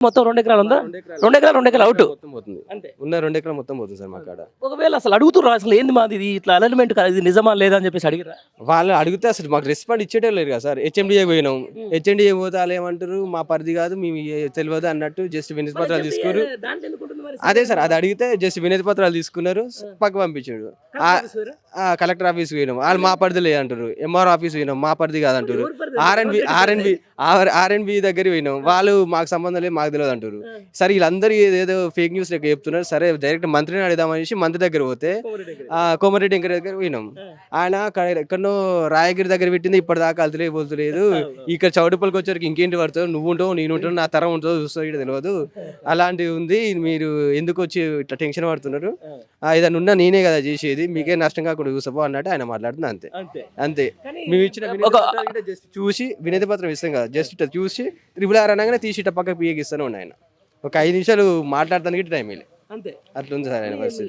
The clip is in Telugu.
మొత్తం 2 ఎకరాలు ఉందా? 2 ఎకరాలు అవుట్ మొత్తం పోతుంది. అంతే. ఉన్న 2 ఎకరాలు మొత్తం పోతుంది సార్ మా కాడ. ఒకవేళ అసలు అడుగుతుర్రా అసలు ఏంది మాది ఇది ఇట్లా అలైన్మెంట్ కాదు ఇది నిజమా లేదా అని చెప్పేసి అడిగిరా? వాళ్ళు అడిగితే అసలు మాకు రెస్పాండ్ ఇచ్చేటే లేరు కదా సార్. హెచ్ఎండిఏ పోయినాం. హెచ్ఎండిఏ పోతే వాళ్ళు ఏమంటారు మా పరిధి కాదు మేము తెలియదు అన్నట్టు జస్ట్ వినతి పత్రాలు తీసుకున్నారు. దాంట్లో ఎందుకు ఉంటుంది మరి? అదే సార్ అది అడిగితే జస్ట్ వినతి పత్రాలు తీసుకున్నారు, పక్క పంపించాడు. కలెక్టర్ ఆఫీస్ పోయినాం, వాళ్ళు మా పరిధి లేదంటారు. ఎంఆర్ ఆఫీస్ పోయినాం, మా పరిధి కాదంటారు. ఆర్ఎన్బి దగ్గర పోయినాం, వాళ్ళు మాకు సంబంధం లేదు మాకు తెలియదు అంటారు. సరే వీళ్ళందరూ ఏదేదో ఫేక్ న్యూస్ లెక్క చెప్తున్నారు. సరే డైరెక్ట్ మంత్రిని అడుగుదామనేసి మంత్రి దగ్గర పోతే కోమరెడ్డి వెంకట దగ్గర పోయినాం. ఆయన ఎక్కడో రాయగిరి దగ్గర పెట్టింది ఇప్పటిదాకా అల్తలే పోతలేదు. ఇక్కడ చౌటుపల్లికి వచ్చరికి ఇంకేంటి పడుతుంది, నువ్వు ఉంటావు నేను ఉంటావు నా తరం ఉంటుందో చూస్తా ఇక్కడ తెలియదు అలాంటివి ఉంది. మీరు ఎందుకు వచ్చి ఇట్లా టెన్షన్ పడుతున్నారు? ఏదైనా ఉన్నా నేనే కదా చేసేది, మీకే నష్టం కాకుండా చూసపో అన్నట్టు ఆయన మాట్లాడుతుంది. అంతే అంతే. మేము ఇచ్చిన జస్ట్ చూసి వినతి పత్రం ఇస్తాం కదా, జస్ట్ చూసి RRR అనగానే తీసి ఇట్ట పక్కకు పియ్యకి ఇస్తూనే ఉన్నాయి. ఆయన ఒక 5 నిమిషాలు మాట్లాడటానికి టైం వెళ్ళి అంతే. అట్లుంది సార్ ఆయన పరిస్థితి.